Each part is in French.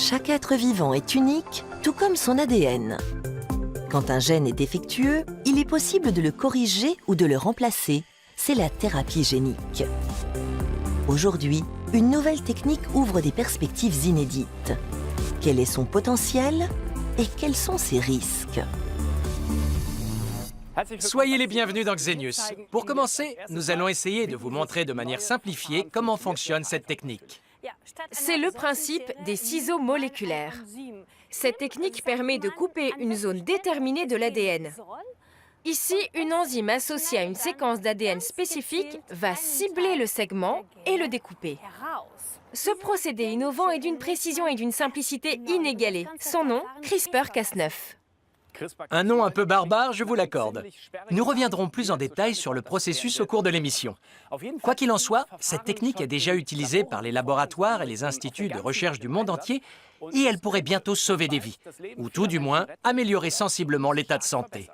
Chaque être vivant est unique, tout comme son ADN. Quand un gène est défectueux, il est possible de le corriger ou de le remplacer. C'est la thérapie génique. Aujourd'hui, une nouvelle technique ouvre des perspectives inédites. Quel est son potentiel et quels sont ses risques? Soyez les bienvenus dans Xenius. Pour commencer, nous allons essayer de vous montrer de manière simplifiée comment fonctionne cette technique. C'est le principe des ciseaux moléculaires. Cette technique permet de couper une zone déterminée de l'ADN. Ici, une enzyme associée à une séquence d'ADN spécifique va cibler le segment et le découper. Ce procédé innovant est d'une précision et d'une simplicité inégalées. Son nom, CRISPR-Cas9. Un nom un peu barbare, je vous l'accorde. Nous reviendrons plus en détail sur le processus au cours de l'émission. Quoi qu'il en soit, cette technique est déjà utilisée par les laboratoires et les instituts de recherche du monde entier et elle pourrait bientôt sauver des vies, ou tout du moins améliorer sensiblement l'état de santé.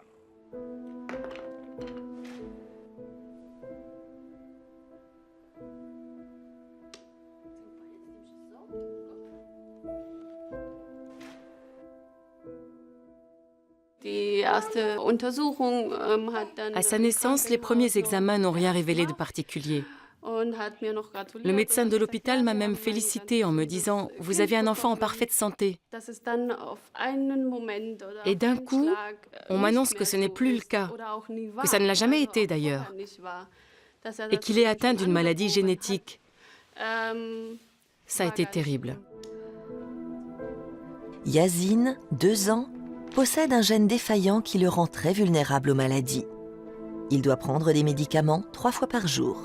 À sa naissance, les premiers examens n'ont rien révélé de particulier. Le médecin de l'hôpital m'a même félicité en me disant « Vous avez un enfant en parfaite santé ». Et d'un coup, on m'annonce que ce n'est plus le cas, que ça ne l'a jamais été d'ailleurs, et qu'il est atteint d'une maladie génétique. Ça a été terrible. Yassine, 2 ans, possède un gène défaillant qui le rend très vulnérable aux maladies. Il doit prendre des médicaments 3 fois par jour.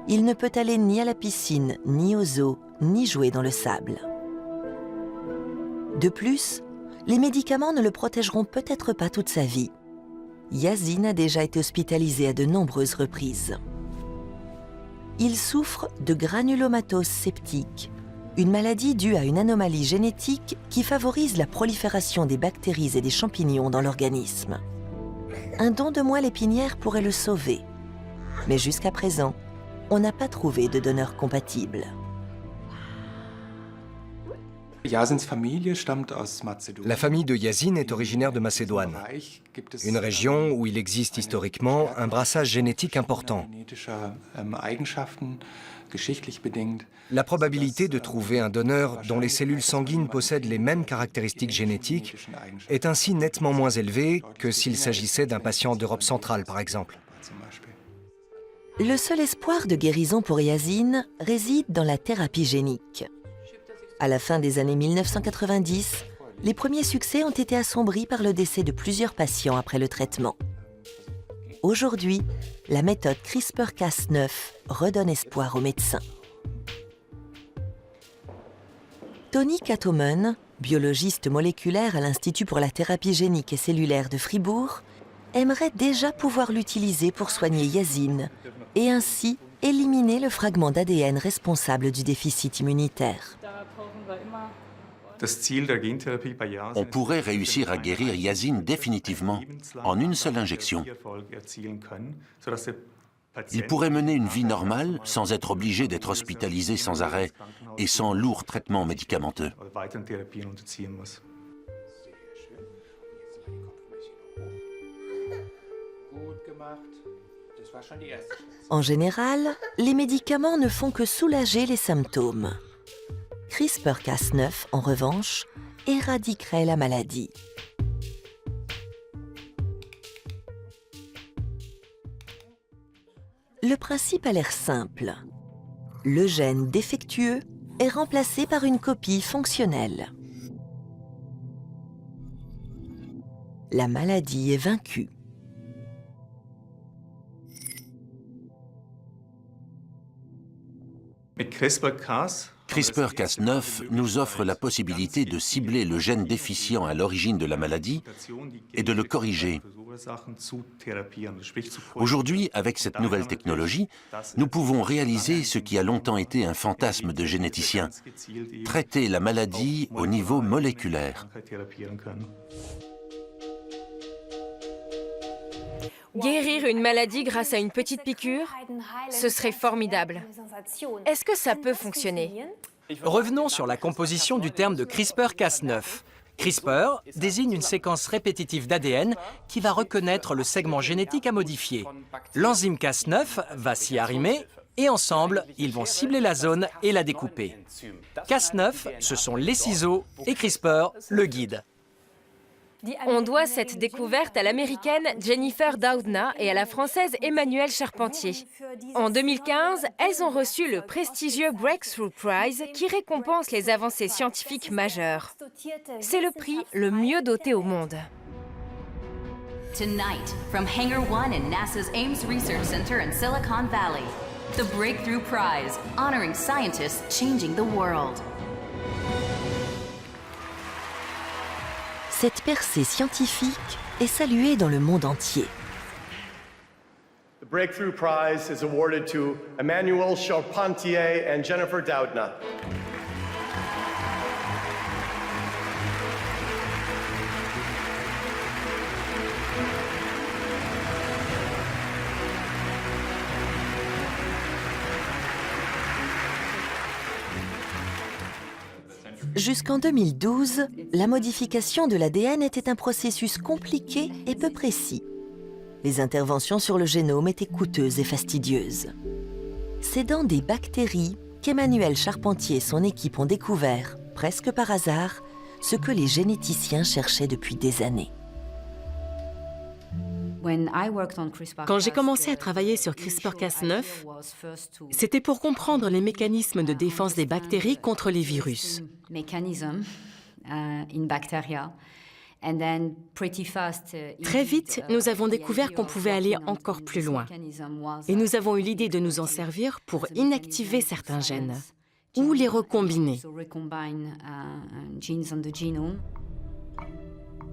Il ne peut aller ni à la piscine, ni au zoo, ni jouer dans le sable. De plus, les médicaments ne le protégeront peut-être pas toute sa vie. Yassine a déjà été hospitalisé à de nombreuses reprises. Il souffre de granulomatose septique, une maladie due à une anomalie génétique qui favorise la prolifération des bactéries et des champignons dans l'organisme. Un don de moelle épinière pourrait le sauver. Mais jusqu'à présent, on n'a pas trouvé de donneur compatible. La famille de Yassine est originaire de Macédoine, une région où il existe historiquement un brassage génétique important. La probabilité de trouver un donneur dont les cellules sanguines possèdent les mêmes caractéristiques génétiques est ainsi nettement moins élevée que s'il s'agissait d'un patient d'Europe centrale, par exemple. Le seul espoir de guérison pour Yassine réside dans la thérapie génique. À la fin des années 1990, les premiers succès ont été assombris par le décès de plusieurs patients après le traitement. Aujourd'hui, la méthode CRISPR-Cas9 redonne espoir aux médecins. Tony Katomen, biologiste moléculaire à l'Institut pour la thérapie génique et cellulaire de Fribourg, aimerait déjà pouvoir l'utiliser pour soigner Yassine et ainsi éliminer le fragment d'ADN responsable du déficit immunitaire. On pourrait réussir à guérir Yassine définitivement en une seule injection. Il pourrait mener une vie normale sans être obligé d'être hospitalisé sans arrêt et sans lourd traitement médicamenteux. En général, les médicaments ne font que soulager les symptômes. CRISPR-Cas9, en revanche, éradiquerait la maladie. Le principe a l'air simple. Le gène défectueux est remplacé par une copie fonctionnelle. La maladie est vaincue. CRISPR-Cas9 nous offre la possibilité de cibler le gène déficient à l'origine de la maladie et de le corriger. Aujourd'hui, avec cette nouvelle technologie, nous pouvons réaliser ce qui a longtemps été un fantasme de généticien, traiter la maladie au niveau moléculaire. Guérir une maladie grâce à une petite piqûre, ce serait formidable. Est-ce que ça peut fonctionner? Revenons sur la composition du terme de CRISPR-Cas9. CRISPR désigne une séquence répétitive d'ADN qui va reconnaître le segment génétique à modifier. L'enzyme Cas9 va s'y arrimer et ensemble, ils vont cibler la zone et la découper. Cas9, ce sont les ciseaux et CRISPR, le guide. On doit cette découverte à l'américaine Jennifer Doudna et à la française Emmanuelle Charpentier. En 2015, elles ont reçu le prestigieux Breakthrough Prize qui récompense les avancées scientifiques majeures. C'est le prix le mieux doté au monde. Tonight, from Hangar 1 in NASA's Ames Research Center in Silicon Valley, the Breakthrough Prize, honoring scientists changing the world. Cette percée scientifique est saluée dans le monde entier. The Breakthrough Prize is awarded to Emmanuelle Charpentier and Jennifer Doudna. Jusqu'en 2012, la modification de l'ADN était un processus compliqué et peu précis. Les interventions sur le génome étaient coûteuses et fastidieuses. C'est dans des bactéries qu'Emmanuelle Charpentier et son équipe ont découvert, presque par hasard, ce que les généticiens cherchaient depuis des années. Quand j'ai commencé à travailler sur CRISPR-Cas9, c'était pour comprendre les mécanismes de défense des bactéries contre les virus. Très vite, nous avons découvert qu'on pouvait aller encore plus loin. Et nous avons eu l'idée de nous en servir pour inactiver certains gènes ou les recombiner.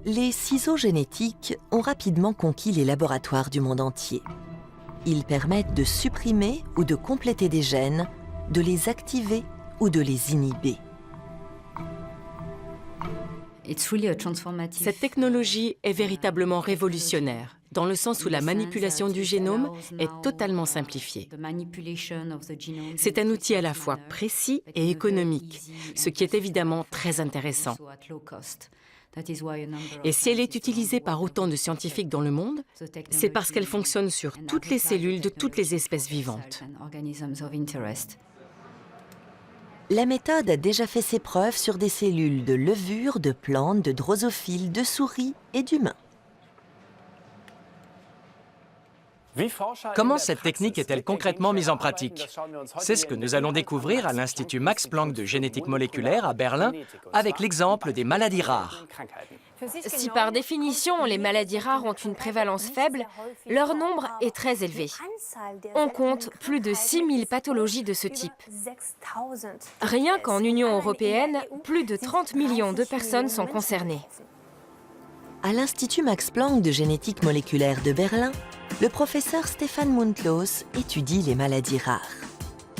Les ciseaux génétiques ont rapidement conquis les laboratoires du monde entier. Ils permettent de supprimer ou de compléter des gènes, de les activer ou de les inhiber. Cette technologie est véritablement révolutionnaire, dans le sens où la manipulation du génome est totalement simplifiée. C'est un outil à la fois précis et économique, ce qui est évidemment très intéressant. Et si elle est utilisée par autant de scientifiques dans le monde, c'est parce qu'elle fonctionne sur toutes les cellules de toutes les espèces vivantes. La méthode a déjà fait ses preuves sur des cellules de levures, de plantes, de drosophiles, de souris et d'humains. Comment cette technique est-elle concrètement mise en pratique? C'est ce que nous allons découvrir à l'Institut Max Planck de génétique moléculaire à Berlin avec l'exemple des maladies rares. Si par définition les maladies rares ont une prévalence faible, leur nombre est très élevé. On compte plus de 6000 pathologies de ce type. Rien qu'en Union européenne, plus de 30 millions de personnes sont concernées. À l'Institut Max Planck de génétique moléculaire de Berlin, le professeur Stefan Mundlos étudie les maladies rares.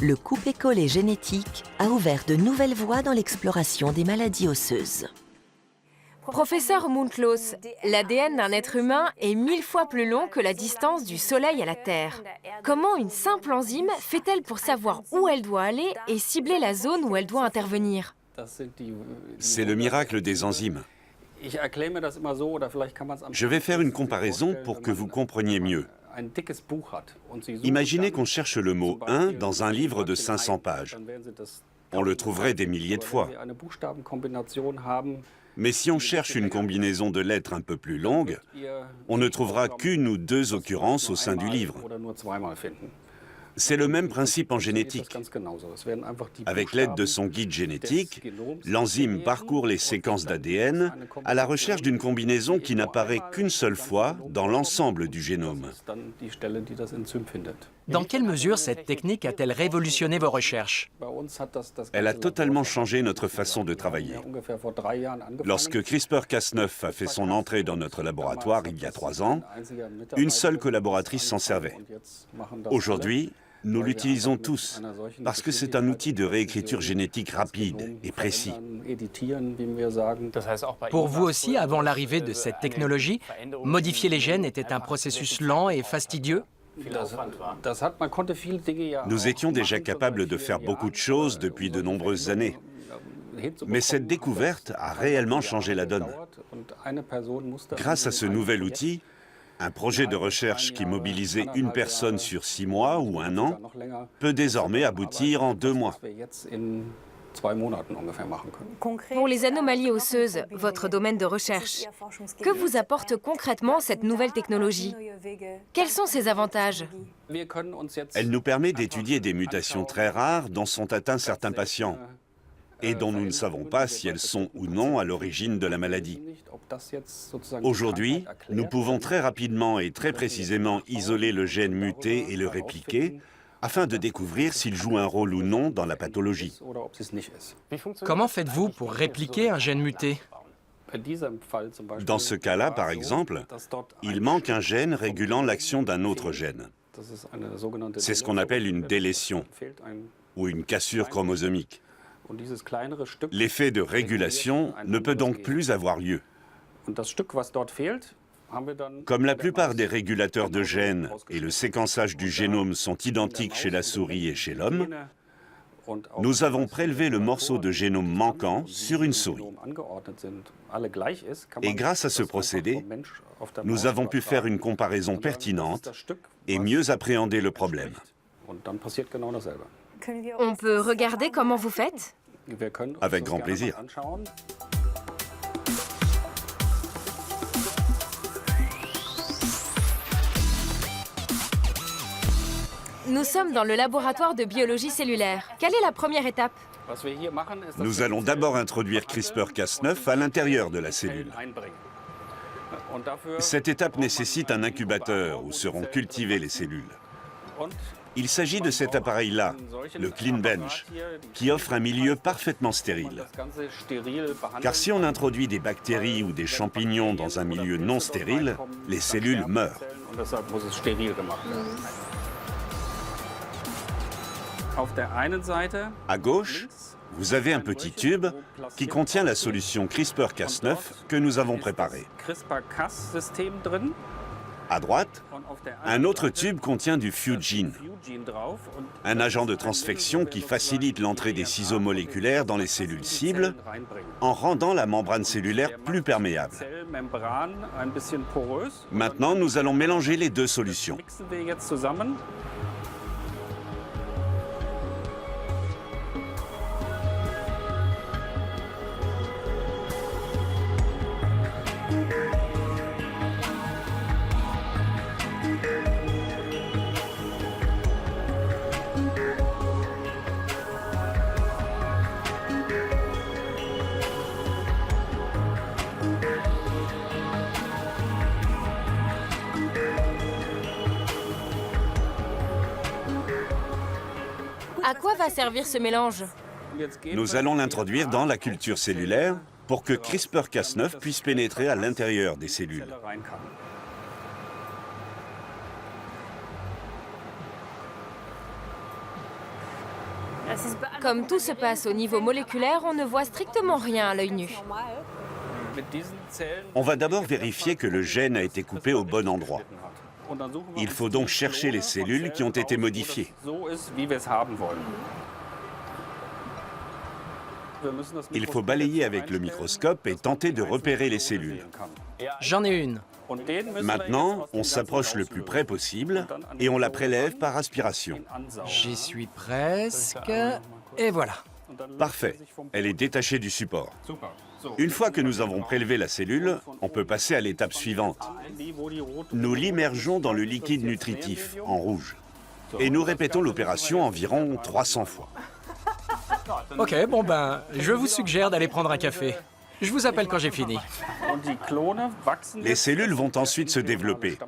Le coupé-collé génétique a ouvert de nouvelles voies dans l'exploration des maladies osseuses. Professeur Mundlos, l'ADN d'un être humain est 1000 fois plus long que la distance du Soleil à la Terre. Comment une simple enzyme fait-elle pour savoir où elle doit aller et cibler la zone où elle doit intervenir? C'est le miracle des enzymes. Je vais faire une comparaison pour que vous compreniez mieux. Imaginez qu'on cherche le mot « 1 » dans un livre de 500 pages. On le trouverait des milliers de fois. Mais si on cherche une combinaison de lettres un peu plus longue, on ne trouvera qu'une ou deux occurrences au sein du livre. C'est le même principe en génétique. Avec l'aide de son guide génétique, l'enzyme parcourt les séquences d'ADN à la recherche d'une combinaison qui n'apparaît qu'une seule fois dans l'ensemble du génome. Dans quelle mesure cette technique a-t-elle révolutionné vos recherches? Elle a totalement changé notre façon de travailler. Lorsque CRISPR-Cas9 a fait son entrée dans notre laboratoire il y a 3 ans, une seule collaboratrice s'en servait. Aujourd'hui, nous l'utilisons tous, parce que c'est un outil de réécriture génétique rapide et précis. Pour vous aussi, avant l'arrivée de cette technologie, modifier les gènes était un processus lent et fastidieux? Nous étions déjà capables de faire beaucoup de choses depuis de nombreuses années. Mais cette découverte a réellement changé la donne. Grâce à ce nouvel outil, un projet de recherche qui mobilisait une personne sur 6 mois ou 1 an peut désormais aboutir en 2 mois. Pour les anomalies osseuses, votre domaine de recherche, que vous apporte concrètement cette nouvelle technologie? Quels sont ses avantages? Elle nous permet d'étudier des mutations très rares dont sont atteints certains patients et dont nous ne savons pas si elles sont ou non à l'origine de la maladie. Aujourd'hui, nous pouvons très rapidement et très précisément isoler le gène muté et le répliquer afin de découvrir s'il joue un rôle ou non dans la pathologie. Comment faites-vous pour répliquer un gène muté? Dans ce cas-là, par exemple, il manque un gène régulant l'action d'un autre gène. C'est ce qu'on appelle une délétion ou une cassure chromosomique. L'effet de régulation ne peut donc plus avoir lieu. Comme la plupart des régulateurs de gènes et le séquençage du génome sont identiques chez la souris et chez l'homme, nous avons prélevé le morceau de génome manquant sur une souris. Et grâce à ce procédé, nous avons pu faire une comparaison pertinente et mieux appréhender le problème. On peut regarder comment vous faites? Avec grand plaisir. Nous sommes dans le laboratoire de biologie cellulaire. Quelle est la première étape? Nous allons d'abord introduire CRISPR-Cas9 à l'intérieur de la cellule. Cette étape nécessite un incubateur où seront cultivées les cellules. Il s'agit de cet appareil-là, le Clean Bench, qui offre un milieu parfaitement stérile. Car si on introduit des bactéries ou des champignons dans un milieu non stérile, les cellules meurent. À gauche, vous avez un petit tube qui contient la solution CRISPR-Cas9 que nous avons préparée. À droite, un autre tube contient du Fugene, un agent de transfection qui facilite l'entrée des ciseaux moléculaires dans les cellules cibles en rendant la membrane cellulaire plus perméable. Maintenant, nous allons mélanger les deux solutions. À quoi va servir ce mélange? Nous allons l'introduire dans la culture cellulaire pour que CRISPR-Cas9 puisse pénétrer à l'intérieur des cellules. Comme tout se passe au niveau moléculaire, on ne voit strictement rien à l'œil nu. On va d'abord vérifier que le gène a été coupé au bon endroit. Il faut donc chercher les cellules qui ont été modifiées. Il faut balayer avec le microscope et tenter de repérer les cellules. J'en ai une. Maintenant, on s'approche le plus près possible et on la prélève par aspiration. J'y suis presque. Et voilà. Parfait. Elle est détachée du support. Une fois que nous avons prélevé la cellule, on peut passer à l'étape suivante. Nous l'immergeons dans le liquide nutritif, en rouge. Et nous répétons l'opération environ 300 fois. Ok, bon ben, je vous suggère d'aller prendre un café. Je vous appelle quand j'ai fini. Les cellules vont ensuite se développer.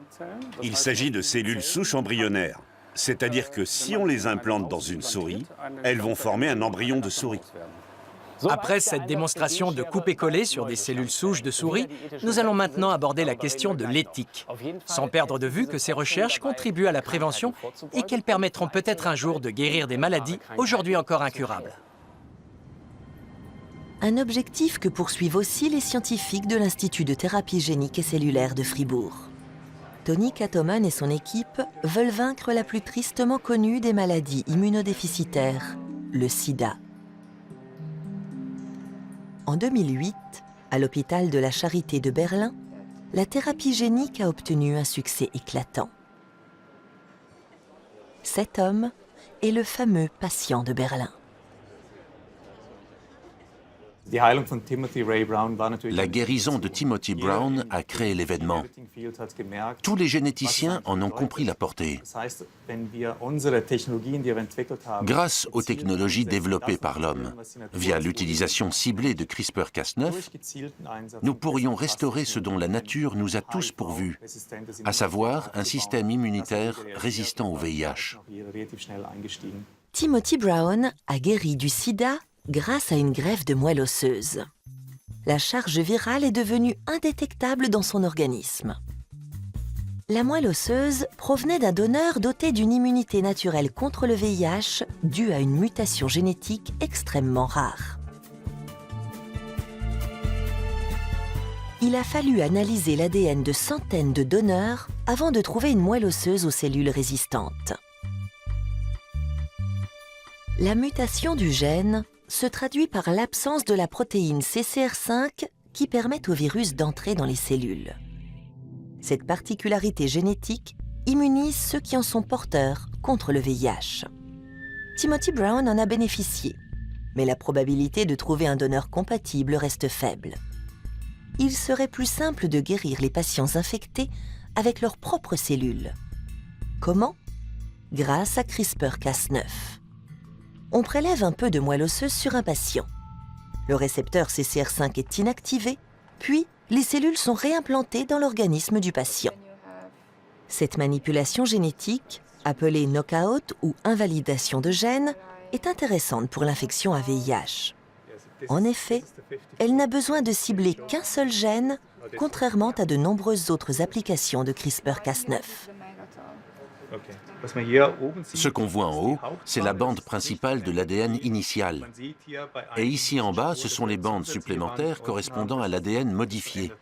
Il s'agit de cellules souches embryonnaires. C'est-à-dire que si on les implante dans une souris, elles vont former un embryon de souris. Après cette démonstration de couper-coller sur des cellules souches de souris, nous allons maintenant aborder la question de l'éthique, sans perdre de vue que ces recherches contribuent à la prévention et qu'elles permettront peut-être un jour de guérir des maladies aujourd'hui encore incurables. Un objectif que poursuivent aussi les scientifiques de l'Institut de thérapie génique et cellulaire de Fribourg. Tony Katoman et son équipe veulent vaincre la plus tristement connue des maladies immunodéficitaires, le sida. En 2008, à l'hôpital de la Charité de Berlin, la thérapie génique a obtenu un succès éclatant. Cet homme est le fameux patient de Berlin. La guérison de Timothy Brown a créé l'événement. Tous les généticiens en ont compris la portée. Grâce aux technologies développées par l'homme, via l'utilisation ciblée de CRISPR-Cas9, nous pourrions restaurer ce dont la nature nous a tous pourvus, à savoir un système immunitaire résistant au VIH. Timothy Brown a guéri du sida grâce à une greffe de moelle osseuse. La charge virale est devenue indétectable dans son organisme. La moelle osseuse provenait d'un donneur doté d'une immunité naturelle contre le VIH due à une mutation génétique extrêmement rare. Il a fallu analyser l'ADN de centaines de donneurs avant de trouver une moelle osseuse aux cellules résistantes. La mutation du gène se traduit par l'absence de la protéine CCR5 qui permet au virus d'entrer dans les cellules. Cette particularité génétique immunise ceux qui en sont porteurs contre le VIH. Timothy Brown en a bénéficié, mais la probabilité de trouver un donneur compatible reste faible. Il serait plus simple de guérir les patients infectés avec leurs propres cellules. Comment? Grâce à CRISPR-Cas9. On prélève un peu de moelle osseuse sur un patient. Le récepteur CCR5 est inactivé, puis les cellules sont réimplantées dans l'organisme du patient. Cette manipulation génétique, appelée knockout ou invalidation de gènes, est intéressante pour l'infection à VIH. En effet, elle n'a besoin de cibler qu'un seul gène, contrairement à de nombreuses autres applications de CRISPR-Cas9. Ce qu'on voit en haut, c'est la bande principale de l'ADN initial. Et ici en bas, ce sont les bandes supplémentaires correspondant à l'ADN modifié.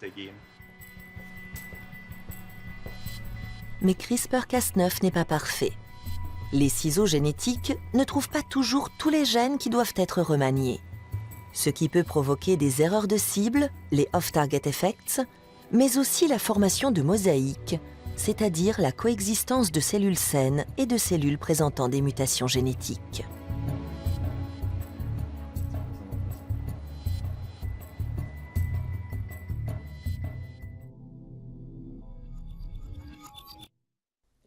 Mais CRISPR-Cas9 n'est pas parfait. Les ciseaux génétiques ne trouvent pas toujours tous les gènes qui doivent être remaniés, ce qui peut provoquer des erreurs de cible, les off-target effects, mais aussi la formation de mosaïques, c'est-à-dire la coexistence de cellules saines et de cellules présentant des mutations génétiques.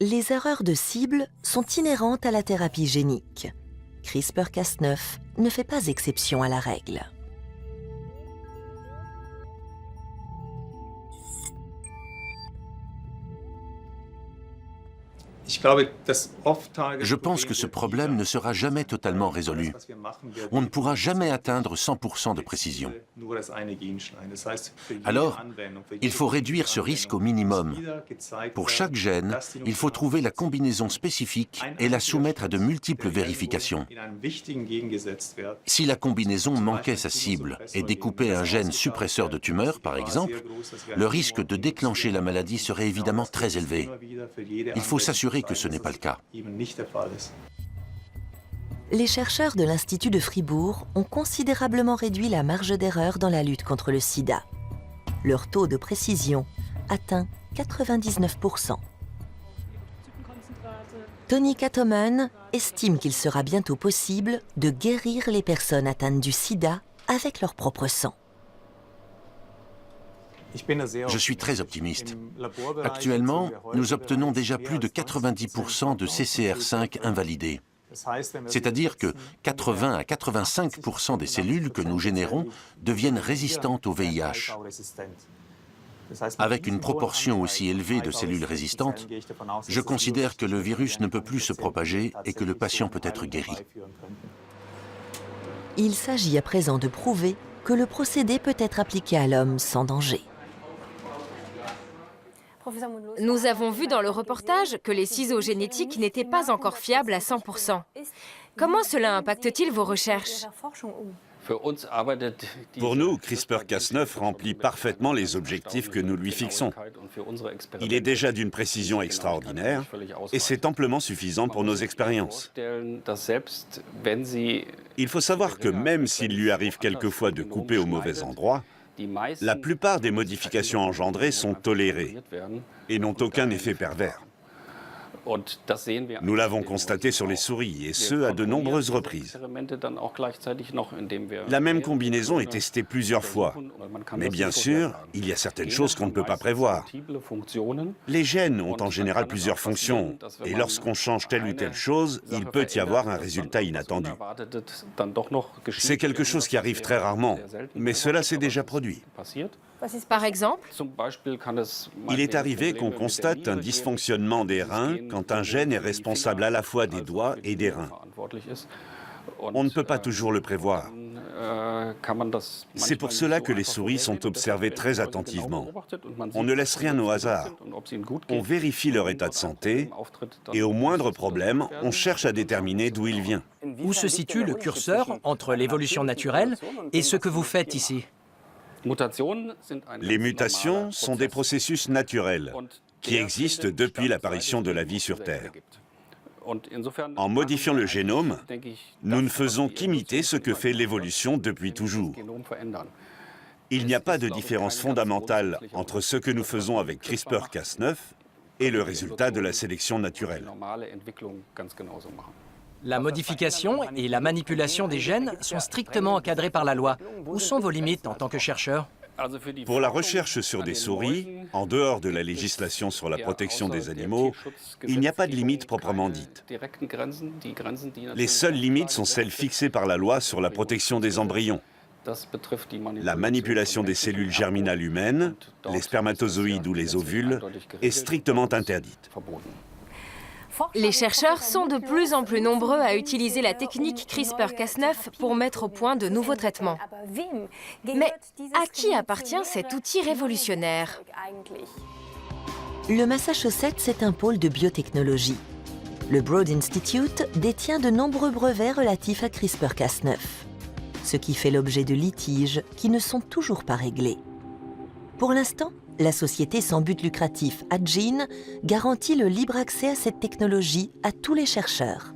Les erreurs de cible sont inhérentes à la thérapie génique. CRISPR-Cas9 ne fait pas exception à la règle. Je pense que ce problème ne sera jamais totalement résolu. On ne pourra jamais atteindre 100% de précision. Alors, il faut réduire ce risque au minimum. Pour chaque gène, il faut trouver la combinaison spécifique et la soumettre à de multiples vérifications. Si la combinaison manquait sa cible et découpait un gène suppresseur de tumeur, par exemple, le risque de déclencher la maladie serait évidemment très élevé. Il faut s'assurer que ce n'est pas le cas. Les chercheurs de l'Institut de Fribourg ont considérablement réduit la marge d'erreur dans la lutte contre le sida. Leur taux de précision atteint 99%. Tony Katoman estime qu'il sera bientôt possible de guérir les personnes atteintes du sida avec leur propre sang. Je suis très optimiste. Actuellement, nous obtenons déjà plus de 90% de CCR5 invalidés. C'est-à-dire que 80 à 85% des cellules que nous générons deviennent résistantes au VIH. Avec une proportion aussi élevée de cellules résistantes, je considère que le virus ne peut plus se propager et que le patient peut être guéri. Il s'agit à présent de prouver que le procédé peut être appliqué à l'homme sans danger. Nous avons vu dans le reportage que les ciseaux génétiques n'étaient pas encore fiables à 100%. Comment cela impacte-t-il vos recherches? Pour nous, CRISPR-Cas9 remplit parfaitement les objectifs que nous lui fixons. Il est déjà d'une précision extraordinaire et c'est amplement suffisant pour nos expériences. Il faut savoir que même s'il lui arrive quelquefois de couper au mauvais endroit, la plupart des modifications engendrées sont tolérées et n'ont aucun effet pervers. Nous l'avons constaté sur les souris, et ce, à de nombreuses reprises. La même combinaison est testée plusieurs fois. Mais bien sûr, il y a certaines choses qu'on ne peut pas prévoir. Les gènes ont en général plusieurs fonctions, et lorsqu'on change telle ou telle chose, il peut y avoir un résultat inattendu. C'est quelque chose qui arrive très rarement, mais cela s'est déjà produit. Par exemple, Il est arrivé qu'on constate un dysfonctionnement des reins quand un gène est responsable à la fois des doigts et des reins. On ne peut pas toujours le prévoir. C'est pour cela que les souris sont observées très attentivement. On ne laisse rien au hasard. On vérifie leur état de santé et au moindre problème, on cherche à déterminer d'où il vient. Où se situe le curseur entre l'évolution naturelle et ce que vous faites ici? Les mutations sont des processus naturels qui existent depuis l'apparition de la vie sur Terre. En modifiant le génome, nous ne faisons qu'imiter ce que fait l'évolution depuis toujours. Il n'y a pas de différence fondamentale entre ce que nous faisons avec CRISPR-Cas9 et le résultat de la sélection naturelle. La modification et la manipulation des gènes sont strictement encadrées par la loi. Où sont vos limites en tant que chercheur? Pour la recherche sur des souris, en dehors de la législation sur la protection des animaux, il n'y a pas de limite proprement dite. Les seules limites sont celles fixées par la loi sur la protection des embryons. La manipulation des cellules germinales humaines, les spermatozoïdes ou les ovules, est strictement interdite. les chercheurs sont de plus en plus nombreux à utiliser la technique CRISPR-Cas9 pour mettre au point de nouveaux traitements. Mais à qui appartient cet outil révolutionnaire? Le Massachusetts est un pôle de biotechnologie. Le Broad Institute détient de nombreux brevets relatifs à CRISPR-Cas9, ce qui fait l'objet de litiges qui ne sont toujours pas réglés. Pour l'instant, la société sans but lucratif Addgene garantit le libre accès à cette technologie à tous les chercheurs.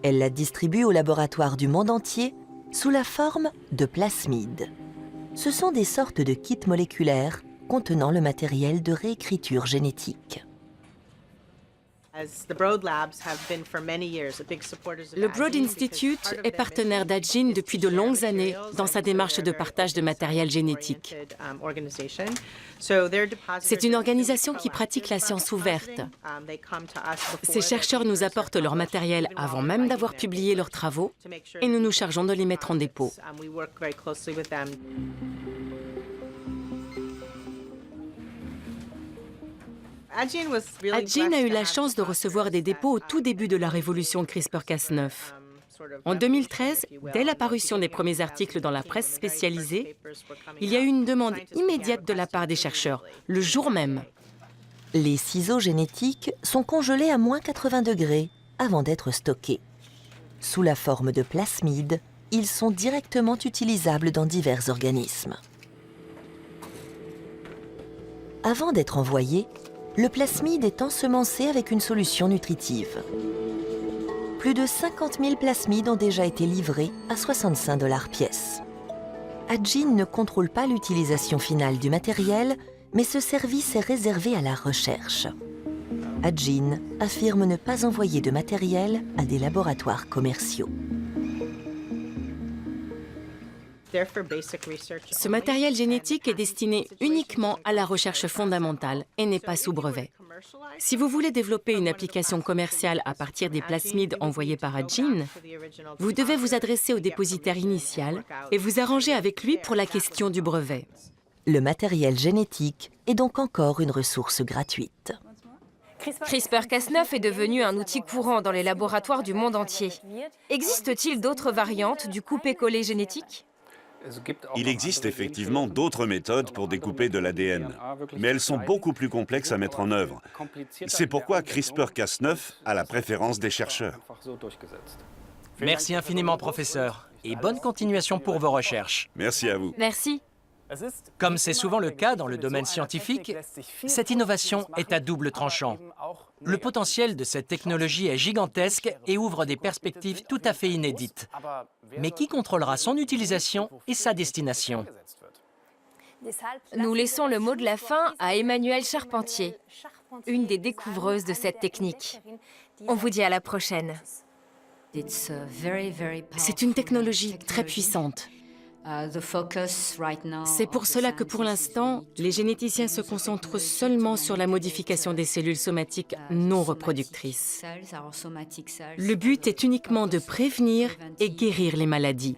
Elle la distribue aux laboratoires du monde entier sous la forme de plasmides. Ce sont des sortes de kits moléculaires contenant le matériel de réécriture génétique. Le Broad Institute est partenaire d'Addgene depuis de longues années dans sa démarche de partage de matériel génétique. C'est une organisation qui pratique la science ouverte. Ces chercheurs nous apportent leur matériel avant même d'avoir publié leurs travaux et nous nous chargeons de les mettre en dépôt. Addgene a eu la chance de recevoir des dépôts au tout début de la révolution CRISPR-Cas9. En 2013, dès l'apparition des premiers articles dans la presse spécialisée, il y a eu une demande immédiate de la part des chercheurs, le jour même. Les ciseaux génétiques sont congelés à moins 80 degrés avant d'être stockés. Sous la forme de plasmides, ils sont directement utilisables dans divers organismes. Avant d'être envoyé, le plasmide est ensemencé avec une solution nutritive. Plus de 50 000 plasmides ont déjà été livrés à 65 $ pièce. Addgene ne contrôle pas l'utilisation finale du matériel, mais ce service est réservé à la recherche. Addgene affirme ne pas envoyer de matériel à des laboratoires commerciaux. Ce matériel génétique est destiné uniquement à la recherche fondamentale et n'est pas sous brevet. Si vous voulez développer une application commerciale à partir des plasmides envoyés par Addgene, vous devez vous adresser au dépositaire initial et vous arranger avec lui pour la question du brevet. Le matériel génétique est donc encore une ressource gratuite. CRISPR-Cas9 est devenu un outil courant dans les laboratoires du monde entier. Existe-t-il d'autres variantes du coupé-collé génétique ? Il existe effectivement d'autres méthodes pour découper de l'ADN, mais elles sont beaucoup plus complexes à mettre en œuvre. C'est pourquoi CRISPR-Cas9 a la préférence des chercheurs. Merci infiniment, professeur. et bonne continuation pour vos recherches. Merci à vous. Merci. Comme c'est souvent le cas dans le domaine scientifique, cette innovation est à double tranchant. Le potentiel de cette technologie est gigantesque et ouvre des perspectives tout à fait inédites. Mais qui contrôlera son utilisation et sa destination? Nous laissons le mot de la fin à Emmanuelle Charpentier, une des découvreuses de cette technique. On vous dit à la prochaine. C'est une technologie très puissante. C'est pour cela que pour l'instant, les généticiens se concentrent seulement sur la modification des cellules somatiques non reproductrices. Le but est uniquement de prévenir et guérir les maladies.